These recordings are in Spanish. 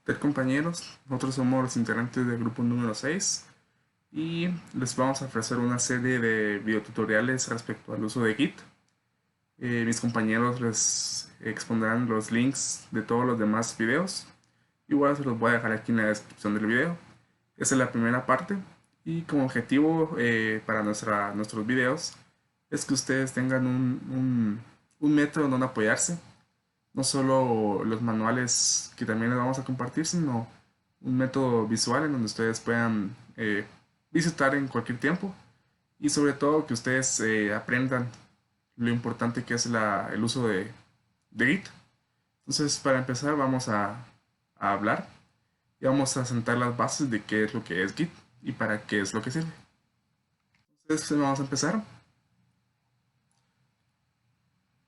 tal compañeros? Nosotros somos los integrantes del grupo número 6 y les vamos a ofrecer una serie de videotutoriales respecto al uso de Git. Mis compañeros les expondrán los links de todos los demás videos. Igual se los voy a dejar aquí en la descripción del video. Esa es la primera parte y como objetivo para nuestros videos es que ustedes tengan un método donde apoyarse, no solo los manuales que también les vamos a compartir, sino un método visual en donde ustedes puedan visitar en cualquier tiempo y sobre todo que ustedes aprendan lo importante que es el uso de Git. Entonces, para empezar, vamos a hablar y vamos a sentar las bases de qué es lo que es Git y para qué es lo que sirve. Entonces, vamos a empezar.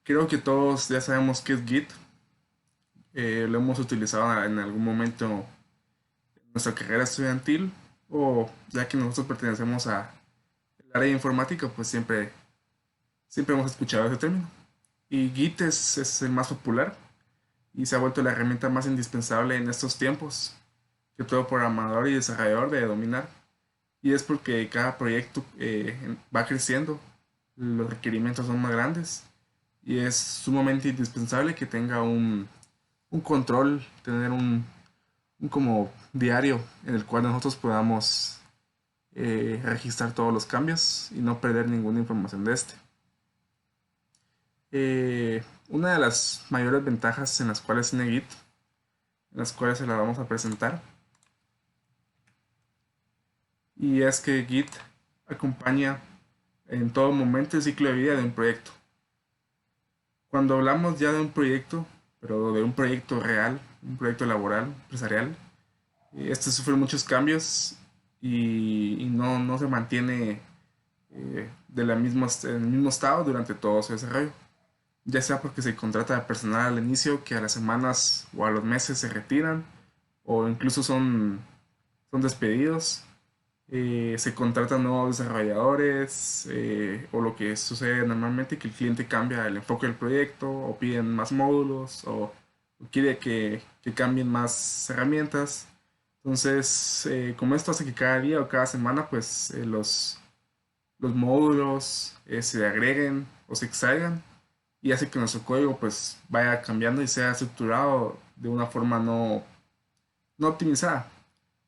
Creo que todos ya sabemos qué es Git. Lo hemos utilizado en algún momento en nuestra carrera estudiantil o ya que nosotros pertenecemos a el área de informática, pues siempre hemos escuchado ese término. Y Git es el más popular y se ha vuelto la herramienta más indispensable en estos tiempos que todo programador y desarrollador debe dominar. Y es porque cada proyecto va creciendo, los requerimientos son más grandes y es sumamente indispensable que tenga un control, tener un como diario en el cual nosotros podamos registrar todos los cambios y no perder ninguna información de este. Una de las mayores ventajas en las cuales tiene Git, en las cuales se la vamos a presentar, y es que Git acompaña en todo momento el ciclo de vida de un proyecto. Cuando hablamos ya de un proyecto, pero de un proyecto real, un proyecto laboral, empresarial, este sufre muchos cambios y no se mantiene en el mismo estado durante todo su desarrollo, ya sea porque se contrata personal al inicio que a las semanas o a los meses se retiran o incluso son despedidos, se contratan nuevos desarrolladores o lo que sucede normalmente que el cliente cambia el enfoque del proyecto o piden más módulos o quiere que cambien más herramientas. Entonces, como esto hace que cada día o cada semana pues los módulos se agreguen o se extraigan y hace que nuestro código pues vaya cambiando y sea estructurado de una forma no optimizada.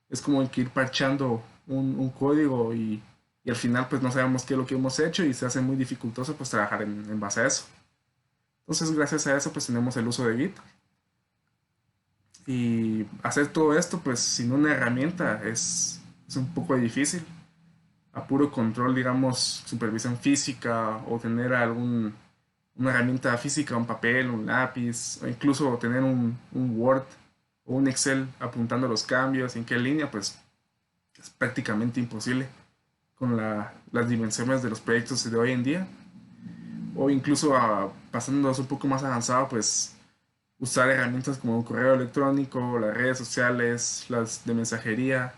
Es como que ir parchando un código y al final pues no sabemos qué es lo que hemos hecho y se hace muy dificultoso pues trabajar en base a eso. Entonces gracias a eso pues tenemos el uso de Git y hacer todo esto pues sin una herramienta es un poco difícil. A puro control, digamos, supervisión física o tener una herramienta física, un papel, un lápiz, o incluso tener un Word o un Excel apuntando los cambios, en qué línea, pues es prácticamente imposible con las dimensiones de los proyectos de hoy en día. O incluso pasándonos un poco más avanzado, pues usar herramientas como un correo electrónico, las redes sociales, las de mensajería,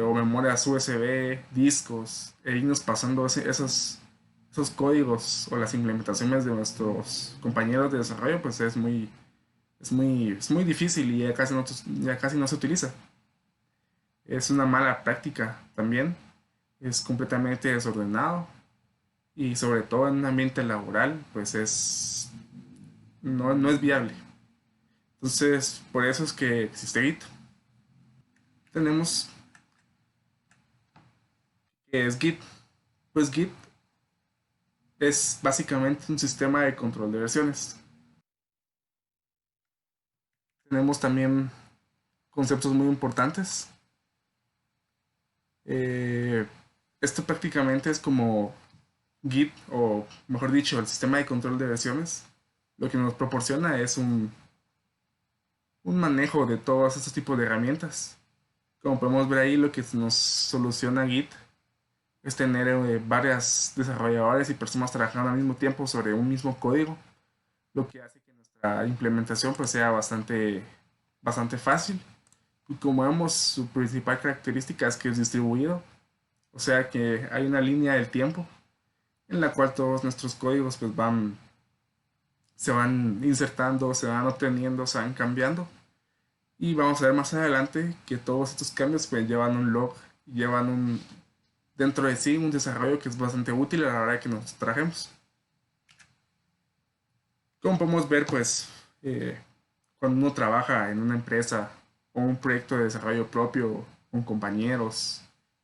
o memorias USB, discos, e irnos pasando esos códigos o las implementaciones de nuestros compañeros de desarrollo, pues es muy difícil y ya casi no se utiliza. Es una mala práctica también, es completamente desordenado y sobre todo en un ambiente laboral, pues no es viable. Entonces, por eso es que existe Git. Tenemos que es Git. Pues Git es básicamente un sistema de control de versiones. Tenemos también conceptos muy importantes. Eh, Esto prácticamente es como Git, o mejor dicho, el sistema de control de versiones. Lo que nos proporciona es un manejo de todos estos tipos de herramientas. Como podemos ver ahí, lo que nos soluciona Git es tener varias desarrolladores y personas trabajando al mismo tiempo sobre un mismo código, lo que hace que nuestra implementación pues sea bastante fácil. Y como vemos, su principal característica es que es distribuido, o sea que hay una línea del tiempo en la cual todos nuestros códigos pues se van insertando, se van obteniendo, se van cambiando Y vamos a ver más adelante que todos estos cambios pues llevan un log, llevan dentro de sí un desarrollo que es bastante útil a la hora de que nos trajemos. Como podemos ver, pues cuando uno trabaja en una empresa o un proyecto de desarrollo propio con compañeros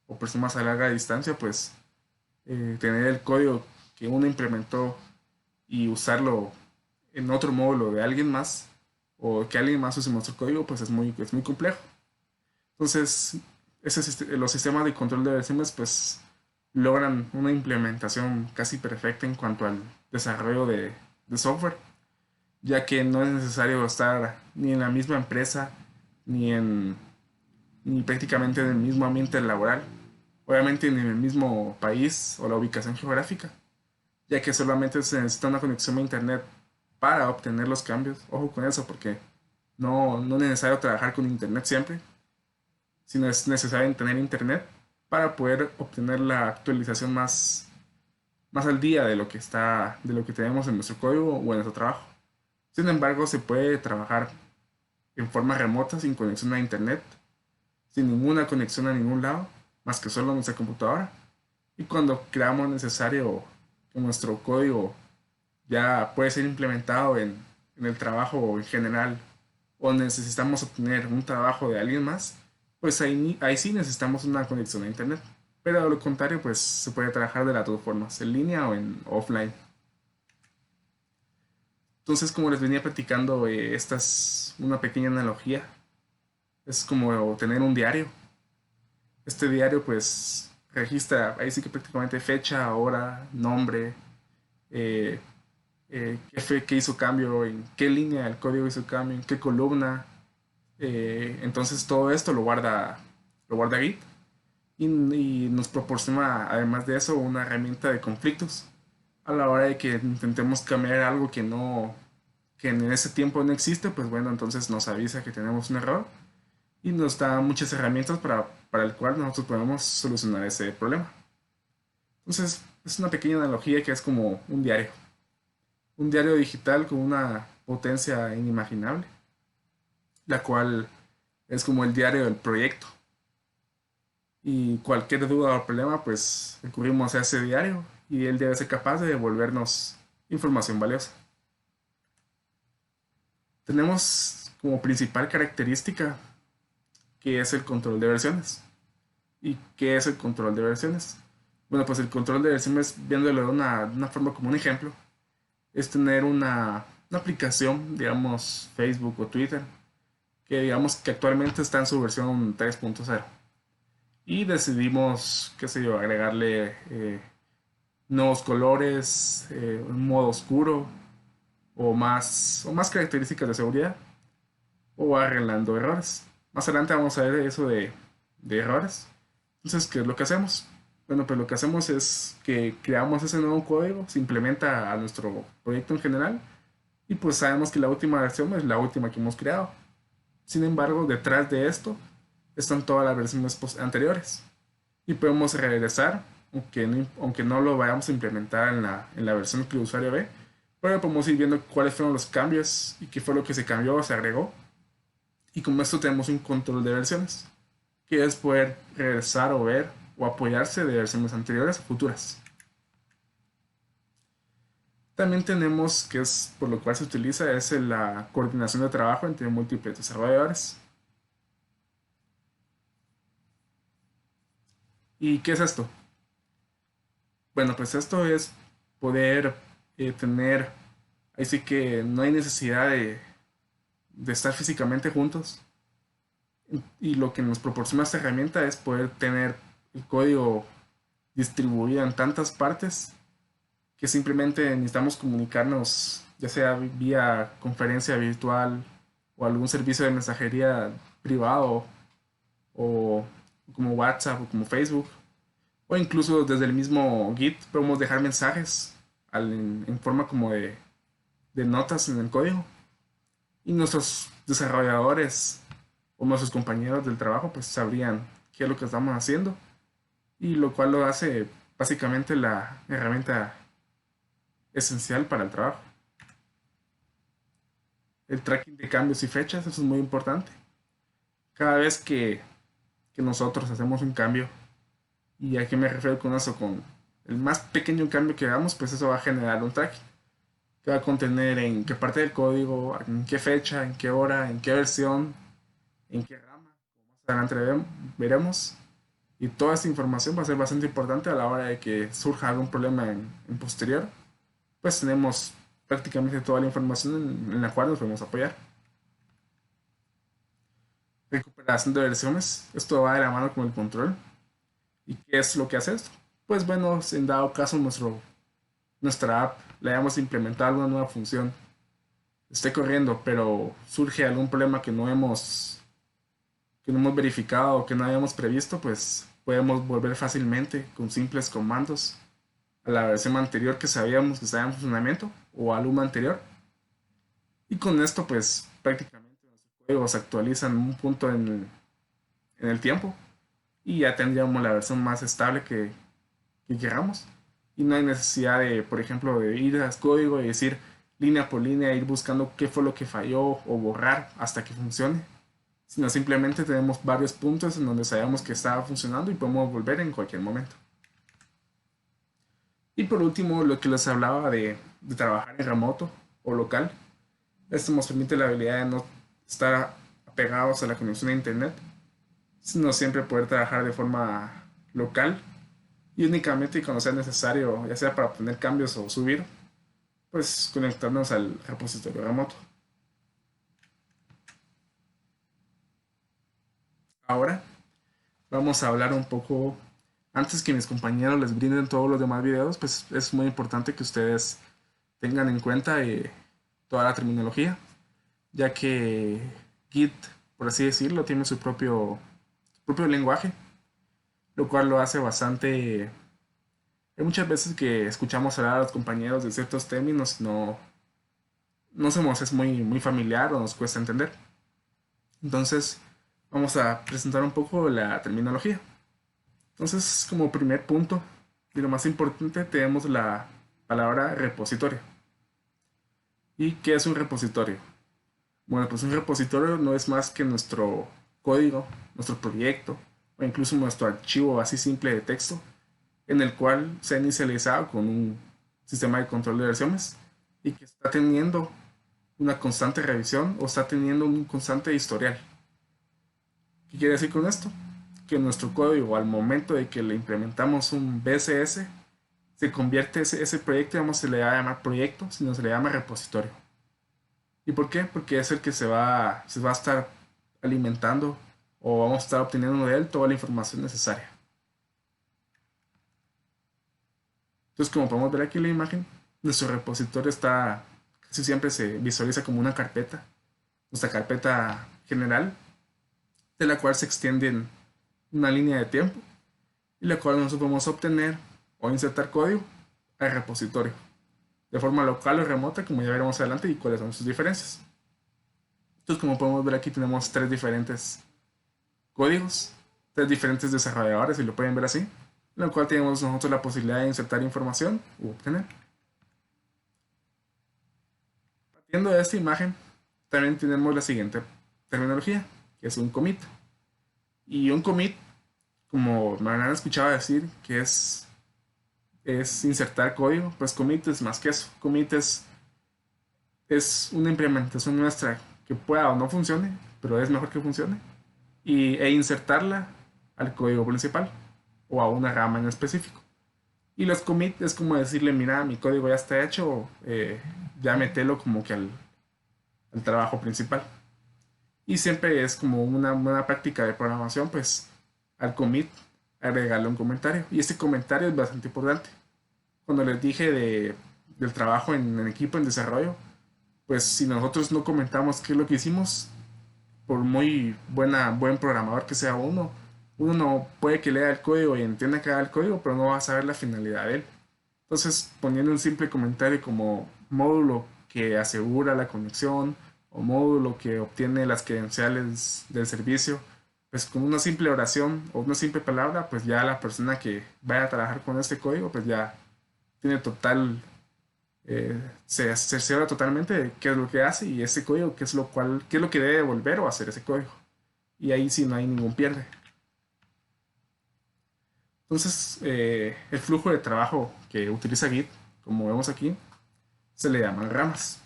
o personas a larga distancia, pues tener el código que uno implementó y usarlo en otro módulo de alguien más o que alguien más use nuestro código, pues es muy complejo. Entonces, los sistemas de control de versiones pues logran una implementación casi perfecta en cuanto al desarrollo de software, ya que no es necesario estar ni en la misma empresa ni en ni prácticamente en el mismo ambiente laboral, obviamente ni en el mismo país o la ubicación geográfica, ya que solamente se necesita una conexión a internet para obtener los cambios. Ojo con eso, porque no es necesario trabajar con internet siempre, sino es necesario tener internet para poder obtener la actualización más al día de lo que de lo que tenemos en nuestro código o en nuestro trabajo. Sin embargo, se puede trabajar en forma remota sin conexión a internet, sin ninguna conexión a ningún lado, más que solo nuestra computadora. Y cuando creamos necesario que nuestro código ya puede ser implementado en el trabajo en general o necesitamos obtener un trabajo de alguien más, pues ahí sí necesitamos una conexión a internet. Pero de lo contrario, pues se puede trabajar de las dos formas, en línea o en offline. Entonces, como les venía platicando, esta es una pequeña analogía. Es como tener un diario. Este diario pues registra ahí sí que prácticamente fecha, hora, nombre, eh, qué hizo cambio, en qué línea del código hizo cambio, en qué columna. Entonces todo esto lo guarda Git y nos proporciona además de eso una herramienta de conflictos a la hora de que intentemos cambiar algo que en ese tiempo no existe, pues bueno, entonces nos avisa que tenemos un error y nos da muchas herramientas para el cual nosotros podemos solucionar ese problema. Entonces, es una pequeña analogía que es como un diario digital con una potencia inimaginable, la cual es como el diario del proyecto. Y cualquier duda o problema, pues recurrimos a ese diario y él debe ser capaz de devolvernos información valiosa. Tenemos como principal característica que es el control de versiones. ¿Y qué es el control de versiones? Bueno, pues el control de versiones, viéndolo de una forma como un ejemplo, es tener una aplicación, digamos Facebook o Twitter, que digamos que actualmente está en su versión 3.0. Y decidimos, qué sé yo, agregarle nuevos colores, un modo oscuro o más características de seguridad o arreglando errores. Más adelante vamos a ver eso de errores. Entonces, ¿qué es lo que hacemos? Bueno, pues lo que hacemos es que creamos ese nuevo código, se implementa a nuestro proyecto en general y pues sabemos que la última versión es la última que hemos creado. Sin embargo, detrás de esto están todas las versiones anteriores y podemos regresar, aunque no lo vayamos a implementar en la versión que el usuario ve, pero podemos ir viendo cuáles fueron los cambios y qué fue lo que se cambió o se agregó. Y con esto tenemos un control de versiones, que es poder regresar o ver o apoyarse de versiones anteriores o futuras. También tenemos, que es por lo cual se utiliza, es la coordinación de trabajo entre múltiples desarrolladores. ¿Y qué es esto? Bueno, pues esto es poder tener, ahí sí que no hay necesidad de estar físicamente juntos. Y lo que nos proporciona esta herramienta es poder tener el código distribuido en tantas partes que simplemente necesitamos comunicarnos, ya sea vía conferencia virtual o algún servicio de mensajería privado o como WhatsApp o como Facebook o incluso desde el mismo Git podemos dejar mensajes en forma como de notas en el código y nuestros desarrolladores o nuestros compañeros del trabajo pues sabrían qué es lo que estamos haciendo y lo cual lo hace básicamente la herramienta esencial para el trabajo. El tracking de cambios y fechas, eso es muy importante. Cada vez que nosotros hacemos un cambio, ¿y a qué me refiero con eso? Con el más pequeño cambio que hagamos, pues eso va a generar un tracking que va a contener en qué parte del código, en qué fecha, en qué hora, en qué versión, en qué rama, como más adelante veremos. Y toda esta información va a ser bastante importante a la hora de que surja algún problema en posterior. Pues tenemos prácticamente toda la información en la cual nos podemos apoyar. Recuperación de versiones. Esto va de la mano con el control. ¿Y qué es lo que hace esto? Pues bueno, en dado caso nuestra app le hayamos implementado alguna nueva función, esté corriendo, pero surge algún problema que no hemos verificado o que no habíamos previsto, pues podemos volver fácilmente con simples comandos a la versión anterior que sabíamos que estaba en funcionamiento o al UMA anterior. Y con esto, pues prácticamente nuestros códigos se actualizan en un punto en el tiempo y ya tendríamos la versión más estable que queramos. Y no hay necesidad de, por ejemplo, de ir al código y decir línea por línea, ir buscando qué fue lo que falló o borrar hasta que funcione, sino simplemente tenemos varios puntos en donde sabemos que estaba funcionando y podemos volver en cualquier momento. Y por último, lo que les hablaba de trabajar en remoto o local. Esto nos permite la habilidad de no estar apegados a la conexión a internet, sino siempre poder trabajar de forma local y únicamente cuando sea necesario, ya sea para obtener cambios o subir, pues conectarnos al repositorio remoto. Ahora vamos a hablar un poco, antes que mis compañeros les brinden todos los demás videos, pues es muy importante que ustedes tengan en cuenta toda la terminología, ya que Git, por así decirlo, tiene su propio lenguaje, lo cual lo hace bastante. Hay muchas veces que escuchamos hablar a los compañeros de ciertos términos, no somos, es muy familiar o nos cuesta entender. Entonces, vamos a presentar un poco la terminología. Entonces, como primer punto, y lo más importante, tenemos la palabra repositorio. ¿Y qué es un repositorio? Bueno, pues un repositorio no es más que nuestro código, nuestro proyecto, o incluso nuestro archivo así simple de texto, en el cual se ha inicializado con un sistema de control de versiones y que está teniendo una constante revisión o está teniendo un constante historial. ¿Qué quiere decir con esto? Que nuestro código, al momento de que le implementamos un BSS, se convierte ese proyecto, ya no se le va a llamar proyecto, sino se le llama repositorio. ¿Y por qué? Porque es el que se va a estar alimentando o vamos a estar obteniendo de él toda la información necesaria. Entonces, como podemos ver aquí en la imagen, nuestro repositorio casi siempre se visualiza como una carpeta, nuestra carpeta general, de la cual se extiende en una línea de tiempo y la cual nosotros podemos obtener o insertar código al repositorio, de forma local o remota, como ya veremos adelante, y cuáles son sus diferencias. Entonces, como podemos ver aquí, tenemos tres diferentes códigos, tres diferentes desarrolladores, si lo pueden ver así, en lo cual tenemos nosotros la posibilidad de insertar información u obtener. Partiendo de esta imagen, también tenemos la siguiente terminología, que es un commit. Y un commit, como me han escuchado decir, que es insertar código, pues commit es más que eso. Commit es una implementación nuestra que pueda o no funcione, pero es mejor que funcione, e insertarla al código principal o a una rama en específico. Y los commit es como decirle, mira, mi código ya está hecho, ya metelo como que al trabajo principal. Y siempre es como una buena práctica de programación, pues al commit agregarle un comentario. Y este comentario es bastante importante. Cuando les dije del trabajo en equipo, en desarrollo, pues si nosotros no comentamos qué es lo que hicimos, por muy buen programador que sea uno no puede que lea el código y entienda que haga el código, pero no va a saber la finalidad de él. Entonces, poniendo un simple comentario como módulo que asegura la conexión o módulo que obtiene las credenciales del servicio, pues con una simple oración o una simple palabra, pues ya la persona que vaya a trabajar con este código, pues ya tiene se cerciora totalmente de qué es lo que hace y ese código, qué es lo que debe devolver o hacer ese código. y ahí sí no hay ningún pierde. Entonces, el flujo de trabajo que utiliza Git, como vemos aquí, se le llaman ramas,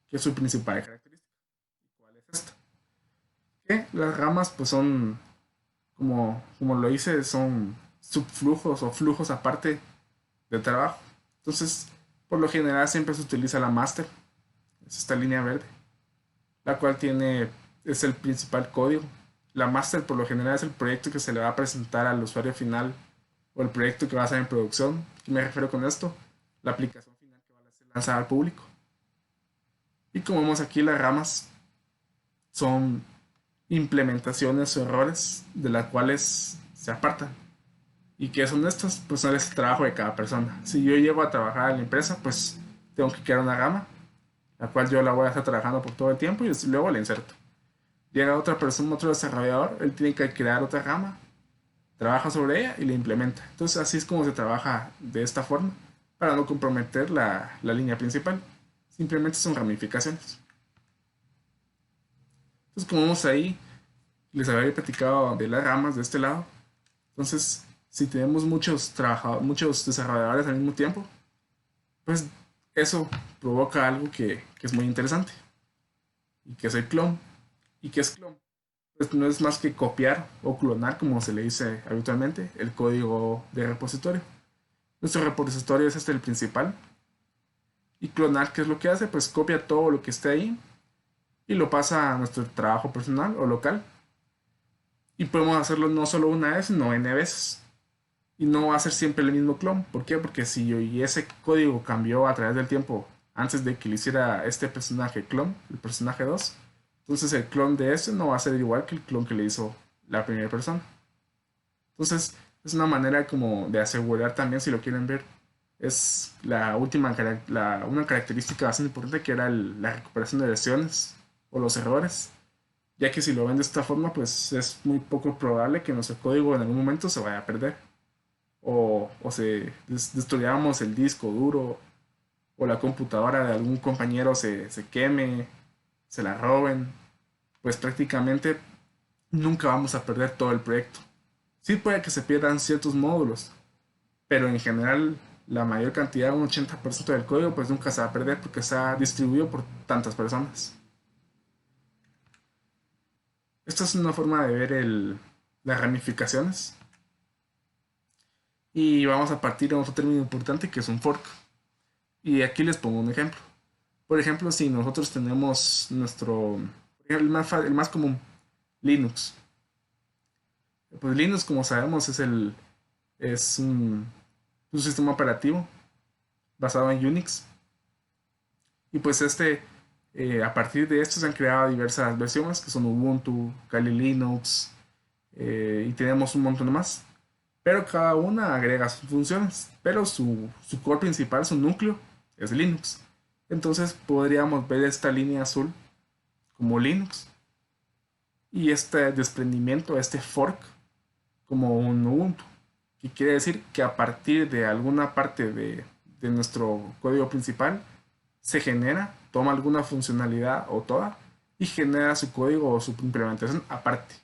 que es su principal característica. ¿Cuál es esta? Que las ramas pues son, como lo hice, son subflujos o flujos aparte de trabajo. Entonces, por lo general siempre se utiliza la master, es esta línea verde, la cual es el principal código. La master por lo general es el proyecto que se le va a presentar al usuario final o el proyecto que va a ser en producción. ¿Qué me refiero con esto? La aplicación final que va a ser lanzada al público. Y como vemos aquí, las ramas son implementaciones o errores de las cuales se apartan. ¿Y qué son estos? Pues son el trabajo de cada persona. Si yo llego a trabajar en la empresa, pues tengo que crear una rama, la cual yo la voy a estar trabajando por todo el tiempo y luego la inserto. Llega otra persona, otro desarrollador, él tiene que crear otra rama, trabaja sobre ella y la implementa. Entonces así es como se trabaja de esta forma para no comprometer la línea principal. Simplemente son ramificaciones. Entonces como vemos ahí, les había platicado de las ramas de este lado. Entonces, si tenemos muchos desarrolladores al mismo tiempo, pues eso provoca algo que es muy interesante y que es el clon. ¿Y qué es clon? Pues no es más que copiar o clonar, como se le dice habitualmente, el código de repositorio. Nuestro repositorio es este el principal. Y clonar, ¿qué es lo que hace? Pues copia todo lo que esté ahí y lo pasa a nuestro trabajo personal o local. Y podemos hacerlo no solo una vez, sino n veces. Y no va a ser siempre el mismo clon. ¿Por qué? Porque si y ese código cambió a través del tiempo antes de que le hiciera este personaje clon, el personaje 2, entonces el clon de ese no va a ser igual que el clon que le hizo la primera persona. Entonces es una manera como de asegurar también, si lo quieren ver, es una característica bastante importante que era la recuperación de versiones o los errores, ya que si lo ven de esta forma, pues es muy poco probable que nuestro código en algún momento se vaya a perder o destruyamos el disco duro o la computadora de algún compañero se queme, se la roben, pues prácticamente nunca vamos a perder todo el proyecto. Sí puede que se pierdan ciertos módulos, pero en general la mayor cantidad, un 80% del código, pues nunca se va a perder porque está distribuido por tantas personas. Esta es una forma de ver las ramificaciones. Y vamos a partir de otro término importante que es un fork. Y aquí les pongo un ejemplo. Por ejemplo, si nosotros tenemos el más común, Linux. Pues Linux, como sabemos, es un sistema operativo basado en Unix. Y pues a partir de esto se han creado diversas versiones que son Ubuntu, Kali Linux, y tenemos un montón de más. Pero cada una agrega sus funciones. Pero su core principal, su núcleo, es Linux. Entonces podríamos ver esta línea azul como Linux y este desprendimiento, este fork, como un Ubuntu. Que quiere decir que a partir de alguna parte de nuestro código principal se genera, toma alguna funcionalidad o toda y genera su código o su implementación aparte.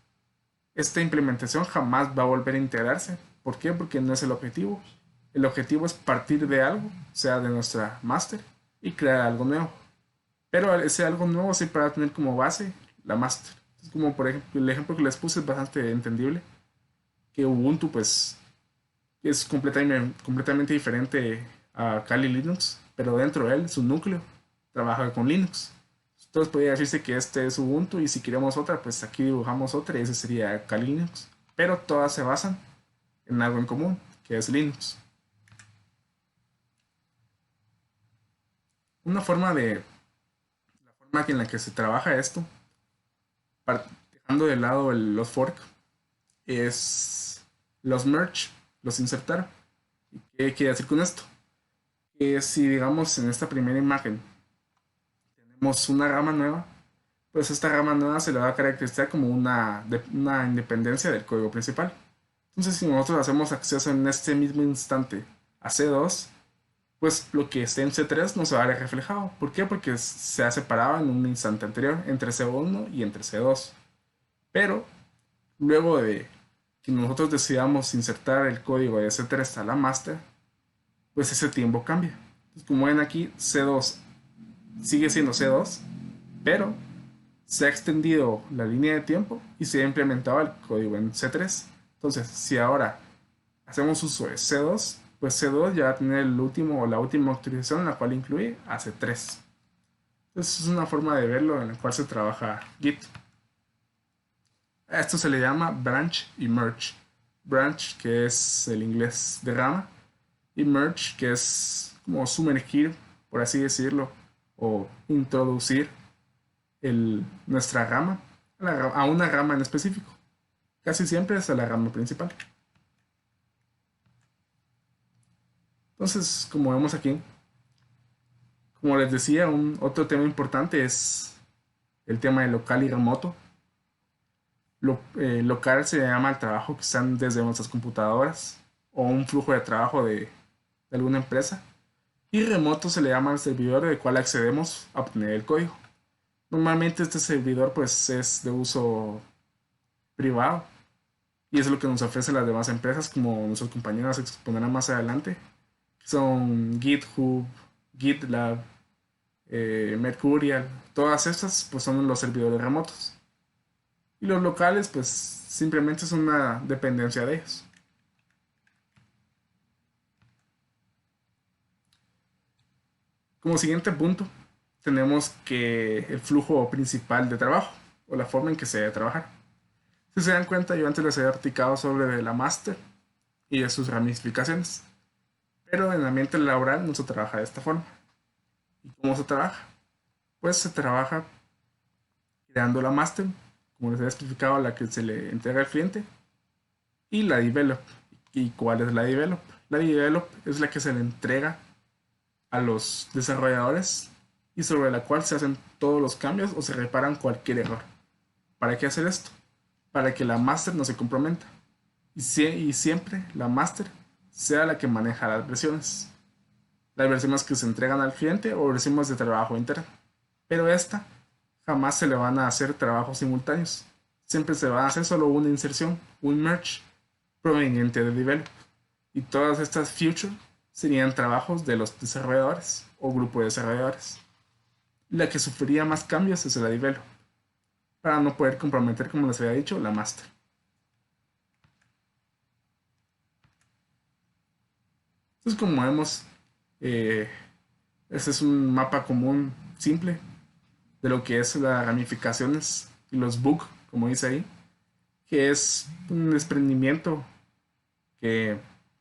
Esta implementación jamás va a volver a integrarse. ¿Por qué? Porque no es el objetivo. El objetivo es partir de algo, sea de nuestra master, y crear algo nuevo. Pero ese algo nuevo siempre va a tener como base la master. Es como por ejemplo, el ejemplo que les puse es bastante entendible. Que Ubuntu pues es completamente diferente a Kali Linux, pero dentro de él, su núcleo, trabaja con Linux. Entonces podría decirse que este es Ubuntu y si queremos otra, pues aquí dibujamos otra y ese sería Kali Linux. Pero todas se basan en algo en común, que es Linux. Una forma la forma en la que se trabaja esto, dejando de lado los fork, es los merge, los insertar. ¿Y qué quiere decir con esto? Que si digamos en esta primera imagen tenemos una rama nueva, pues esta rama nueva se le va a caracterizar como una independencia del código principal. Entonces, si nosotros hacemos acceso en este mismo instante a C2, pues lo que esté en C3 no se va a ver reflejado. ¿Por qué? Porque se ha separado en un instante anterior entre C1 y entre C2. Pero Luego de que nosotros decidamos insertar el código de C3 a la master, pues ese tiempo cambia. Entonces, como ven aquí, C2 sigue siendo C2, pero se ha extendido la línea de tiempo y se ha implementado el código en C3. Entonces, si ahora hacemos uso de C2, pues C2 ya va a tener el último o la última actualización, la cual incluye a C3. Entonces, es una forma de verlo en la cual se trabaja Git. A esto se le llama branch y merge. Branch, que es el inglés de rama, y merge, que es como sumergir, por así decirlo, o introducir nuestra rama a una rama en específico. Casi siempre es a la rama principal. Entonces, como vemos aquí, como les decía, otro tema importante es el tema de local y remoto. Local se llama el trabajo que están desde nuestras computadoras o un flujo de trabajo de alguna empresa. Y remoto se le llama al servidor del cual accedemos a obtener el código. Normalmente este servidor pues es de uso privado y es lo que nos ofrecen las demás empresas, como nuestros compañeros exponderán más adelante. Son GitHub, GitLab, Mercurial, todas estas pues son los servidores remotos. Y los locales pues simplemente son una dependencia de ellos. Como siguiente punto, tenemos que el flujo principal de trabajo o la forma en que se debe trabajar. Si se dan cuenta, yo antes les había articado sobre la master y de sus ramificaciones, pero en el ambiente laboral no se trabaja de esta forma. ¿Y cómo se trabaja? Pues se trabaja creando la master, como les había explicado, la que se le entrega al cliente, y la develop. ¿Y cuál es la develop? La develop es la que se le entrega a los desarrolladores y sobre la cual se hacen todos los cambios o se reparan cualquier error. ¿Para qué hacer esto? Para que la master no se comprometa y siempre la master sea la que maneja las versiones. Las versiones que se entregan al cliente o versiones de trabajo interno. Pero esta jamás se le van a hacer trabajos simultáneos. Siempre se va a hacer solo una inserción, un merge proveniente de develop. Y todas estas features serían trabajos de los desarrolladores o grupo de desarrolladores. La que sufriría más cambios es la develop, para no poder comprometer, como les había dicho, la master. Entonces, como vemos, eh, este es un mapa común simple de lo que es las ramificaciones y los bugs, como dice ahí, que es un desprendimiento que,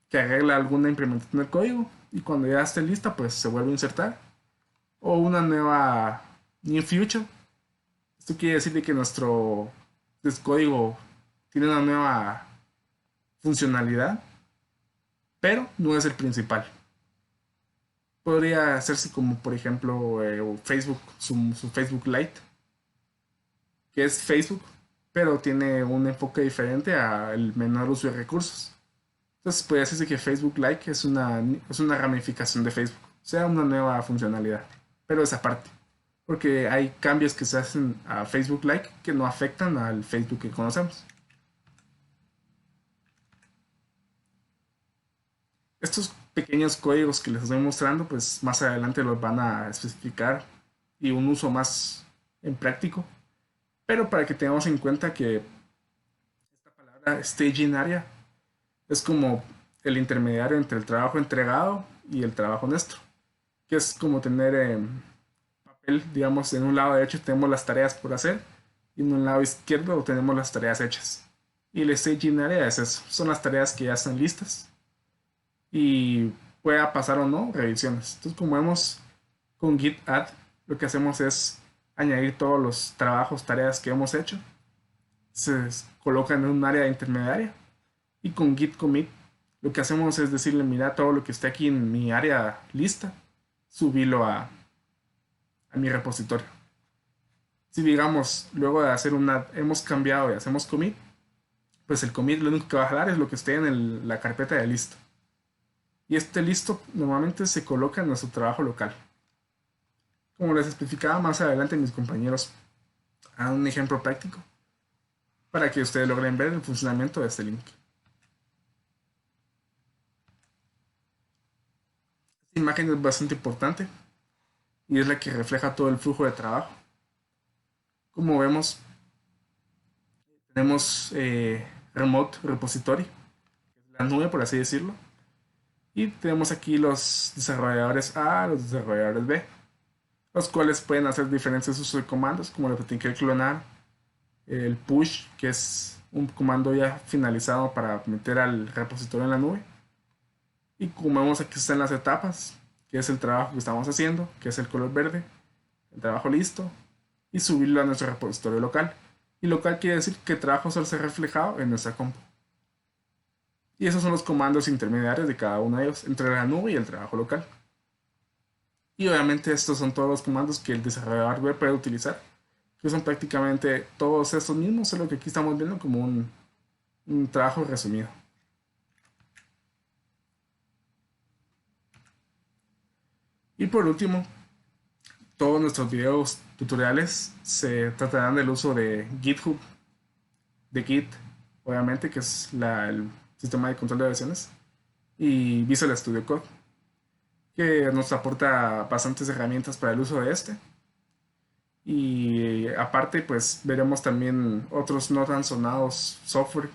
que arregla alguna implementación del código y cuando ya esté lista, pues se vuelve a insertar. O una nueva new feature. Esto quiere decir que nuestro código tiene una nueva funcionalidad, pero no es el principal. Podría hacerse como, por ejemplo, Facebook, su Facebook Lite, que es Facebook, pero tiene un enfoque diferente al menor uso de recursos. Entonces puede decirse que Facebook Lite es una ramificación de Facebook, o sea, una nueva funcionalidad, pero esa parte. Porque hay cambios que se hacen a Facebook Lite que no afectan al Facebook que conocemos. Estos pequeños códigos que les estoy mostrando, pues más adelante los van a especificar y un uso más en práctico. Pero para que tengamos en cuenta que esta palabra staging area es como el intermediario entre el trabajo entregado y el trabajo nuestro, que es como tener papel, digamos, en un lado derecho tenemos las tareas por hacer y en un lado izquierdo tenemos las tareas hechas. Y el staging area es eso, son las tareas que ya están listas y pueda pasar o no revisiones. Entonces, como vemos con Git Add, lo que hacemos es añadir todos los trabajos, tareas que hemos hecho, se colocan en un área intermediaria y con Git Commit lo que hacemos es decirle, mira, todo lo que esté aquí en mi área lista, subirlo a mi repositorio. Si digamos, luego de hacer hemos cambiado y hacemos commit, pues el commit lo único que va a jalar es lo que esté en la carpeta de listo. Y este listo normalmente se coloca en nuestro trabajo local. Como les especificaba más adelante mis compañeros, a un ejemplo práctico. para que ustedes logren ver el funcionamiento de este link. Esta imagen es bastante importante y es la que refleja todo el flujo de trabajo. Como vemos, tenemos Remote Repository, la nube por así decirlo, y tenemos aquí los desarrolladores A, los desarrolladores B, los cuales pueden hacer diferentes usos de comandos, como lo que tiene que clonar, el push, que es un comando ya finalizado para meter al repositorio en la nube. Y como vemos aquí están las etapas, que es el trabajo que estamos haciendo, que es el color verde, el trabajo listo, y subirlo a nuestro repositorio local. Y local quiere decir que el trabajo solo se ha reflejado en nuestra compu. Y esos son los comandos intermediarios de cada uno de ellos, entre la nube y el trabajo local. Y obviamente estos son todos los comandos que el desarrollador web puede utilizar, que son prácticamente todos estos mismos, solo que aquí estamos viendo como un trabajo resumido. Y por último, todos nuestros videos tutoriales se tratarán del uso de GitHub, de Git, obviamente, que es el sistema de control de versiones, y Visual Studio Code, que nos aporta bastantes herramientas para el uso de este. Y aparte, pues veremos también otros no tan sonados software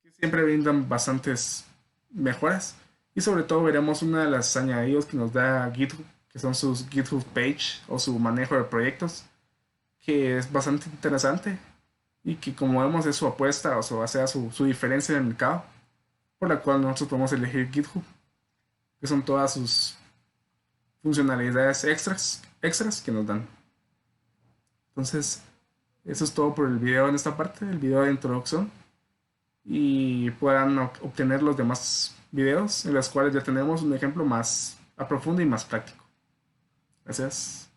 que siempre brindan bastantes mejoras. Y sobre todo veremos una de las añadidos que nos da GitHub, que son sus GitHub Page o su manejo de proyectos, que es bastante interesante y que como vemos es su apuesta o sea su diferencia en el mercado, por la cual nosotros podemos elegir GitHub, que son todas sus funcionalidades extras que nos dan. Entonces, eso es todo por el video en esta parte, el video de introducción, y puedan obtener los demás videos en los cuales ya tenemos un ejemplo más a profundo y más práctico. Gracias.